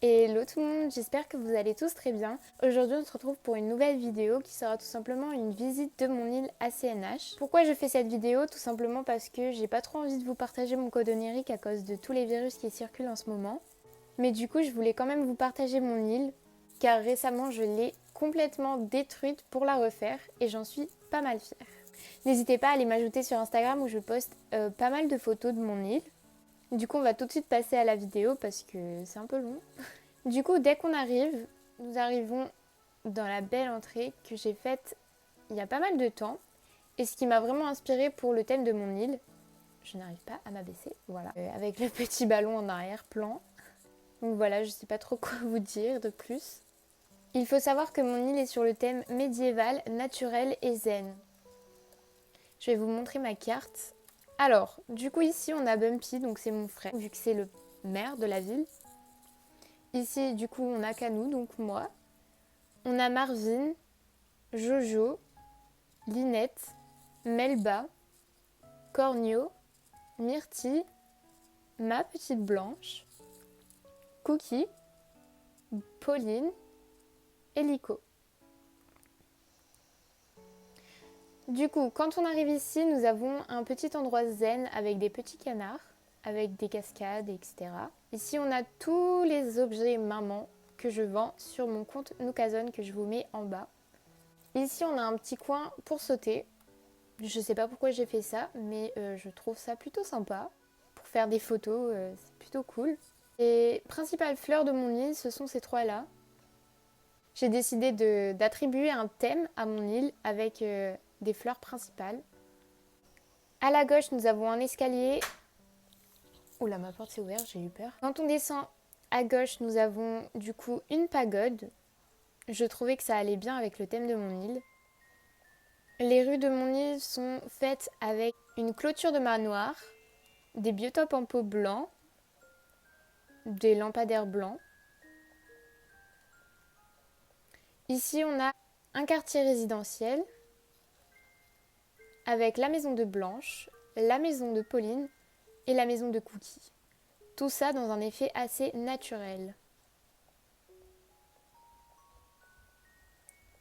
Hello tout le monde, j'espère que vous allez tous très bien. Aujourd'hui on se retrouve pour une nouvelle vidéo qui sera tout simplement une visite de mon île ACNH. Pourquoi je fais cette vidéo? Tout simplement parce que j'ai pas trop envie de vous partager mon code onirique à cause de tous les virus qui circulent en ce moment. Mais du coup je voulais quand même vous partager mon île car récemment je l'ai complètement détruite pour la refaire et j'en suis pas mal fière. N'hésitez pas à aller m'ajouter sur Instagram où je poste pas mal de photos de mon île. Du coup on va tout de suite passer à la vidéo parce que c'est un peu long. Du coup, dès qu'on arrive, nous arrivons dans la belle entrée que j'ai faite il y a pas mal de temps et ce qui m'a vraiment inspirée pour le thème de mon île. Je n'arrive pas à m'abaisser, voilà. Avec le petit ballon en arrière-plan. Donc voilà, je sais pas trop quoi vous dire de plus. Il faut savoir que mon île est sur le thème médiéval, naturel et zen. Je vais vous montrer ma carte. Alors, du coup ici on a Bumpy, donc c'est mon frère, vu que c'est le maire de la ville. Ici, du coup, on a Canou, donc moi. On a Marvin, Jojo, Linette, Melba, Cornio, Myrtille, ma petite Blanche, Cookie, Pauline et Lico. Du coup, quand on arrive ici, nous avons un petit endroit zen avec des petits canards, avec des cascades, etc. Ici, on a tous les objets maman que je vends sur mon compte Nookazon que je vous mets en bas. Ici, on a un petit coin pour sauter. Je sais pas pourquoi j'ai fait ça, mais je trouve ça plutôt sympa. Pour faire des photos, c'est plutôt cool. Les principales fleurs de mon île, ce sont ces trois-là. J'ai décidé d'attribuer un thème à mon île avec des fleurs principales. À la gauche, nous avons un escalier. Oula, ma porte s'est ouverte, j'ai eu peur. Quand on descend à gauche, nous avons du coup une pagode. Je trouvais que ça allait bien avec le thème de mon île. Les rues de mon île sont faites avec une clôture de manoir, des biotopes en pot blanc, des lampadaires blancs. Ici, on a un quartier résidentiel avec la maison de Blanche, la maison de Pauline et la maison de Cookie. Tout ça dans un effet assez naturel.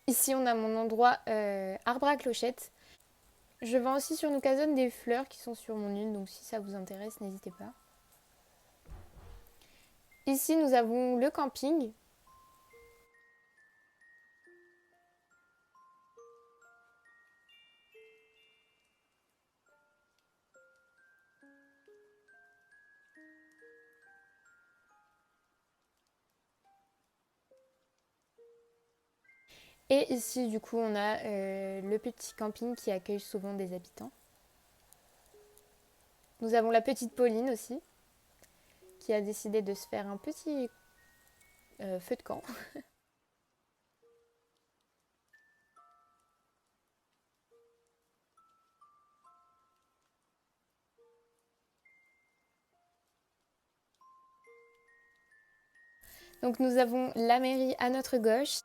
Ici, on a mon endroit arbre à clochettes. Je vends aussi sur Nookazon des fleurs qui sont sur mon île, donc si ça vous intéresse, n'hésitez pas. Ici, nous avons le camping. Et ici, du coup, on a le petit camping qui accueille souvent des habitants. Nous avons la petite Pauline aussi, qui a décidé de se faire un petit feu de camp. Donc nous avons la mairie à notre gauche.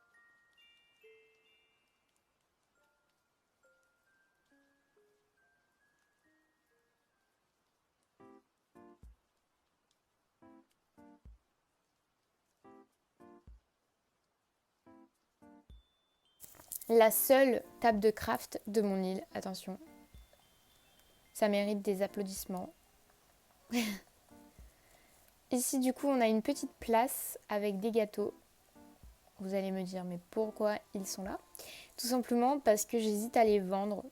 La seule table de craft de mon île, attention. Ça mérite des applaudissements. Ici du coup on a une petite place avec des gâteaux. Vous allez me dire mais pourquoi ils sont là? Tout simplement parce que j'hésite à les vendre.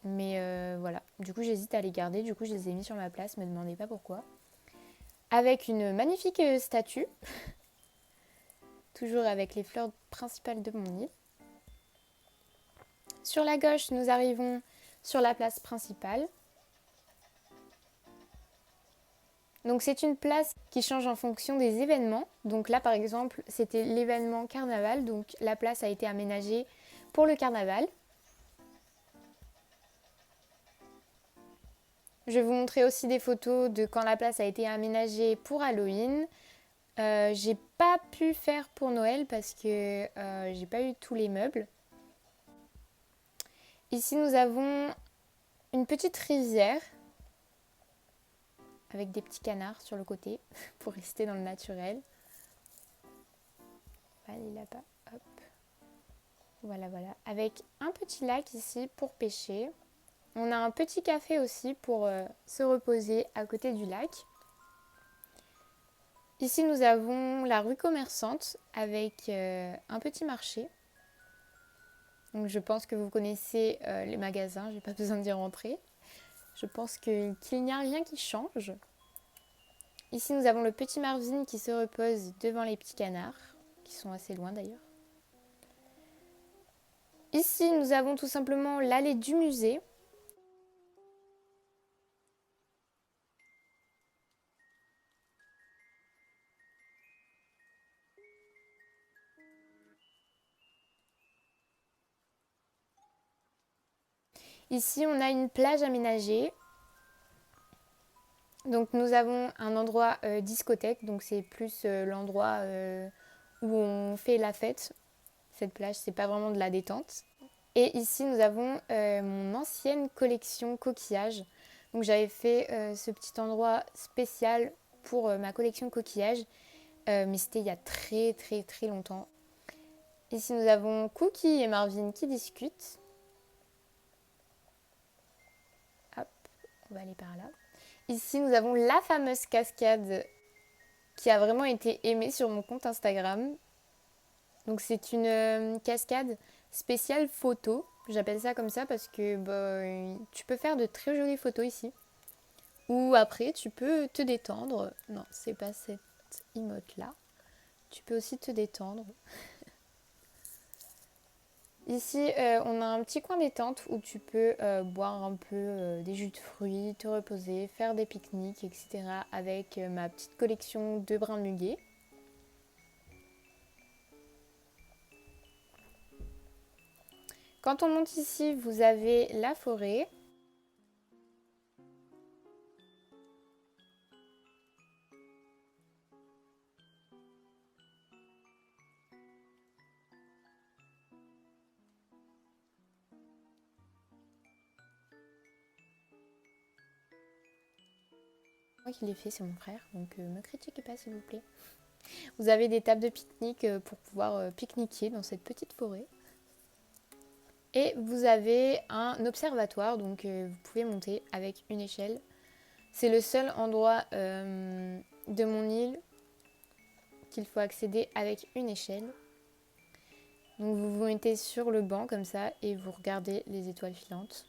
Mais voilà, du coup j'hésite à les garder, du coup je les ai mis sur ma place, me demandez pas pourquoi. Avec une magnifique statue, toujours avec les fleurs principales de mon île. Sur la gauche, nous arrivons sur la place principale. Donc c'est une place qui change en fonction des événements. Donc là par exemple, c'était l'événement carnaval, donc la place a été aménagée pour le carnaval. Je vais vous montrer aussi des photos de quand la place a été aménagée pour Halloween. J'ai pas pu faire pour Noël parce que j'ai pas eu tous les meubles. Ici nous avons une petite rivière avec des petits canards sur le côté pour rester dans le naturel. aller là-bas. Hop. Voilà, voilà. Avec un petit lac ici pour pêcher. On a un petit café aussi pour se reposer à côté du lac. Ici, nous avons la rue commerçante avec un petit marché. Donc, je pense que vous connaissez les magasins, je n'ai pas besoin d'y rentrer. Je pense qu'il n'y a rien qui change. Ici, nous avons le petit Marvin qui se repose devant les petits canards, qui sont assez loin d'ailleurs. Ici, nous avons tout simplement l'allée du musée. Ici, on a une plage aménagée. Donc, nous avons un endroit discothèque, donc c'est plus l'endroit où on fait la fête. Cette plage, c'est pas vraiment de la détente. Et ici, nous avons mon ancienne collection coquillages. Donc, j'avais fait ce petit endroit spécial pour ma collection coquillages, mais c'était il y a très très très longtemps. Ici, nous avons Cookie et Marvin qui discutent. Hop, on va aller par là. Ici, nous avons la fameuse cascade qui a vraiment été aimée sur mon compte Instagram. Donc, c'est une cascade spéciale photo. J'appelle ça comme ça parce que tu peux faire de très jolies photos ici. Ou après, tu peux te détendre. Non, c'est pas cette emote-là. Tu peux aussi te détendre. Ici, on a un petit coin détente où tu peux boire un peu des jus de fruits, te reposer, faire des pique-niques, etc. avec ma petite collection de brins de muguet. Quand on monte ici, vous avez la forêt. Moi qui l'ai fait, c'est mon frère, donc me critiquez pas s'il vous plaît. Vous avez des tables de pique-nique pour pouvoir pique-niquer dans cette petite forêt. Et vous avez un observatoire, donc vous pouvez monter avec une échelle. C'est le seul endroit de mon île qu'il faut accéder avec une échelle. Donc vous vous mettez sur le banc comme ça et vous regardez les étoiles filantes.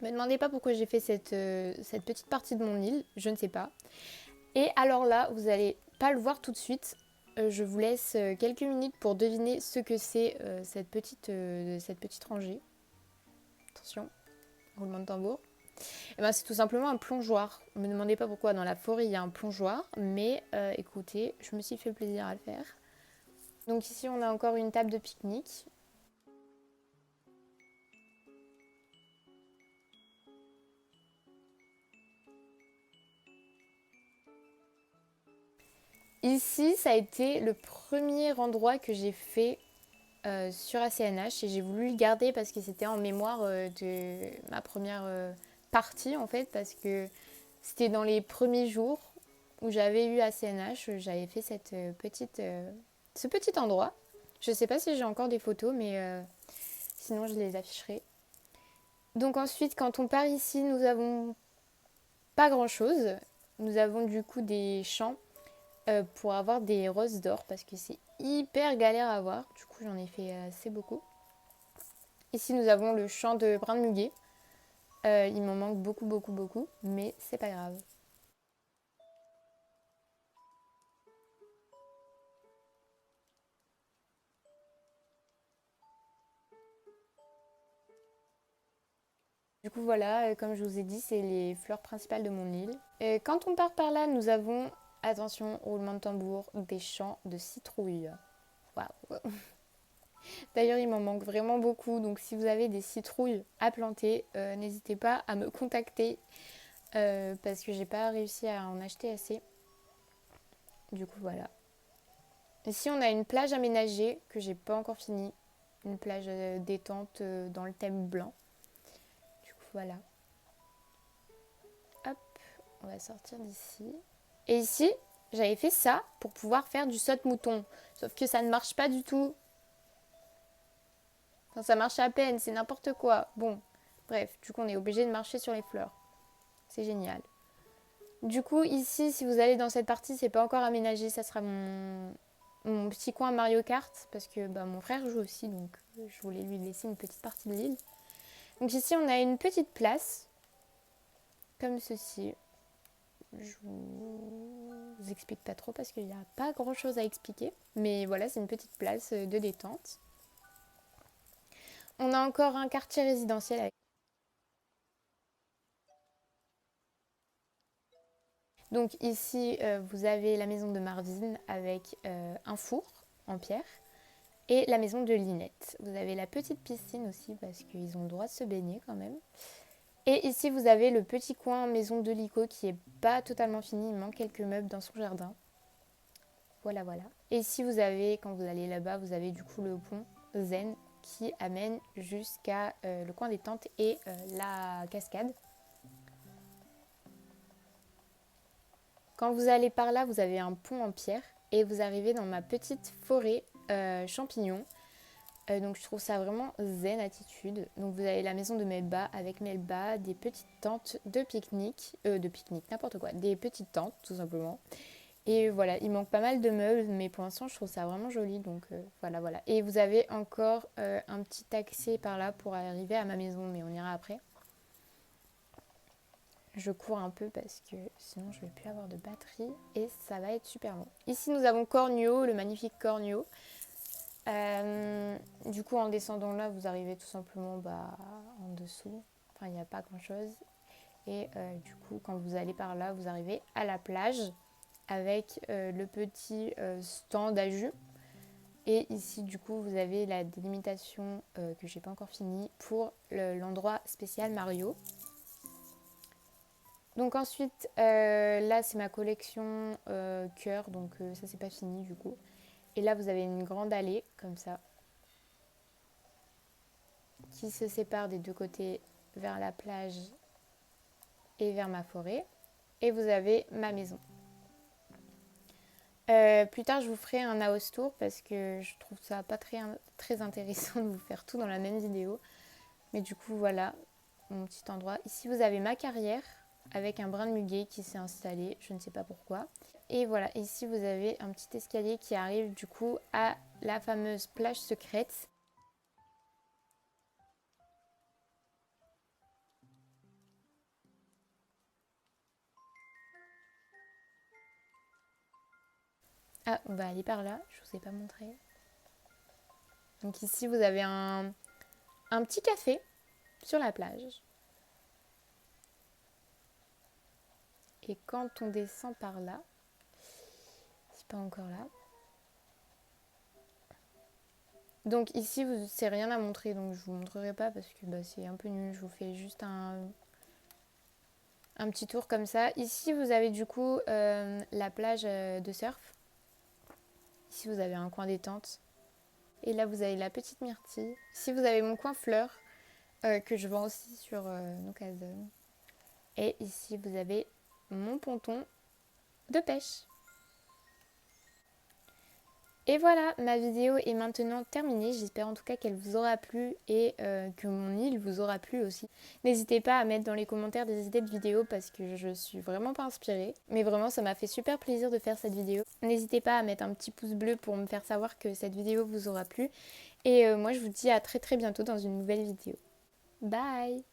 Ne me demandez pas pourquoi j'ai fait cette petite partie de mon île, je ne sais pas. Et alors là, vous n'allez pas le voir tout de suite. Je vous laisse quelques minutes pour deviner ce que c'est cette petite rangée. Attention, roulement de tambour. Et ben, c'est tout simplement un plongeoir. Ne me demandez pas pourquoi dans la forêt il y a un plongeoir, mais écoutez, je me suis fait plaisir à le faire. Donc ici on a encore une table de pique-nique. Ici ça a été le premier endroit que j'ai fait sur ACNH et j'ai voulu le garder parce que c'était en mémoire de ma première partie en fait, parce que c'était dans les premiers jours où j'avais eu ACNH, j'avais fait ce petit endroit. Je sais pas si j'ai encore des photos, mais sinon je les afficherai. Donc ensuite, quand on part ici, nous avons pas grand chose. Nous avons du coup des champs pour avoir des roses d'or parce que c'est hyper galère à avoir. Du coup, j'en ai fait assez beaucoup. Ici, nous avons le champ de brin de muguet. Il m'en manque beaucoup, beaucoup, beaucoup, mais c'est pas grave. Du coup, voilà, comme je vous ai dit, c'est les fleurs principales de mon île. Et quand on part par là, nous avons, attention, roulement de tambour, des champs de citrouilles. Waouh! D'ailleurs, il m'en manque vraiment beaucoup, donc si vous avez des citrouilles à planter, n'hésitez pas à me contacter parce que j'ai pas réussi à en acheter assez. Du coup, voilà. Ici, on a une plage aménagée que j'ai pas encore finie, une plage détente dans le thème blanc. Du coup, voilà. Hop, on va sortir d'ici. Et ici, j'avais fait ça pour pouvoir faire du saute-mouton. Sauf que ça ne marche pas du tout. Enfin, ça marche à peine, c'est n'importe quoi. Bon, bref, du coup on est obligé de marcher sur les fleurs. C'est génial. Du coup ici, si vous allez dans cette partie, c'est pas encore aménagé, ça sera mon petit coin Mario Kart. Parce que bah, mon frère joue aussi, donc je voulais lui laisser une petite partie de l'île. Donc ici on a une petite place, comme ceci. Je vous explique pas trop parce qu'il n'y a pas grand chose à expliquer. Mais voilà, c'est une petite place de détente. On a encore un quartier résidentiel avec... Donc ici, vous avez la maison de Marvin avec un four en pierre et la maison de Linette. Vous avez la petite piscine aussi parce qu'ils ont le droit de se baigner quand même. Et ici, vous avez le petit coin maison de Lico qui est pas totalement fini. Il manque quelques meubles dans son jardin. Voilà, voilà. Et ici, vous avez, quand vous allez là-bas, vous avez du coup le pont Zen qui amène jusqu'à le coin des tentes et la cascade. Quand vous allez par là, vous avez un pont en pierre et vous arrivez dans ma petite forêt champignons. Donc je trouve ça vraiment zen attitude. Donc vous avez la maison de Melba avec Melba, des petites tentes de pique-nique, n'importe quoi, des petites tentes tout simplement. Et voilà, il manque pas mal de meubles, mais pour l'instant je trouve ça vraiment joli, donc voilà, voilà. Et vous avez encore un petit accès par là pour arriver à ma maison, mais on ira après. Je cours un peu parce que sinon je vais plus avoir de batterie et ça va être super long. Ici nous avons Cornio, le magnifique Cornio. Du coup en descendant là vous arrivez tout simplement en dessous. Enfin il n'y a pas grand chose. Et du coup quand vous allez par là vous arrivez à la plage avec le petit stand à jus. Et ici du coup vous avez la délimitation que j'ai pas encore finie pour l'endroit spécial Mario. Donc ensuite, là c'est ma collection cœur, donc ça c'est pas fini du coup. Et là vous avez une grande allée comme ça qui se sépare des deux côtés vers la plage et vers ma forêt. Et vous avez ma maison. Plus tard je vous ferai un house tour parce que je trouve ça pas très intéressant de vous faire tout dans la même vidéo. Mais du coup voilà mon petit endroit. Ici vous avez ma carrière avec un brin de muguet qui s'est installé, je ne sais pas pourquoi. Et voilà, ici vous avez un petit escalier qui arrive du coup à la fameuse plage secrète. Ah, on va aller par là, je vous ai pas montré. Donc ici vous avez un petit café sur la plage. Et quand on descend par là, c'est pas encore là. Donc ici, c'est rien à montrer, donc je vous montrerai pas parce que c'est un peu nul. Je vous fais juste un petit tour comme ça. Ici, vous avez du coup la plage de surf. Ici, vous avez un coin détente. Et là, vous avez la petite myrtille. Ici, vous avez mon coin fleurs que je vends aussi sur Nokazon. Et ici, vous avez mon ponton de pêche. Et voilà, ma vidéo est maintenant terminée. J'espère en tout cas qu'elle vous aura plu et que mon île vous aura plu aussi. N'hésitez pas à mettre dans les commentaires des idées de vidéos parce que je suis vraiment pas inspirée. Mais vraiment, ça m'a fait super plaisir de faire cette vidéo. N'hésitez pas à mettre un petit pouce bleu pour me faire savoir que cette vidéo vous aura plu. Et moi, je vous dis à très très bientôt dans une nouvelle vidéo. Bye!